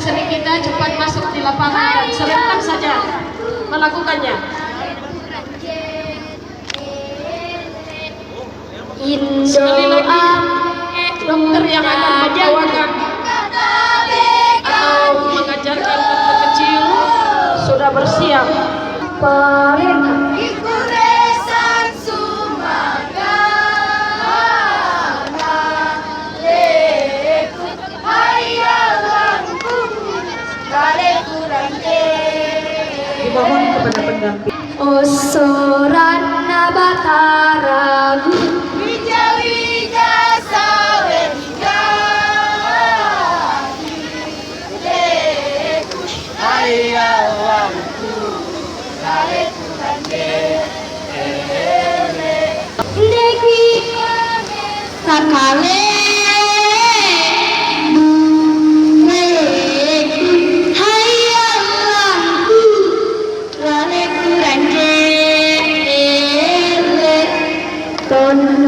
seni kita cepat masuk di lapangan dan serentak saja melakukannya. Sekali lagi, dokter yang akan membawakan atau mengajarkan dokter kecil sudah bersiap. Perintah. Dimohon kepada pendamping. Osoranna bataragu wija-wija sawe leku ayawanku kaleku rande ndeki sakale Ton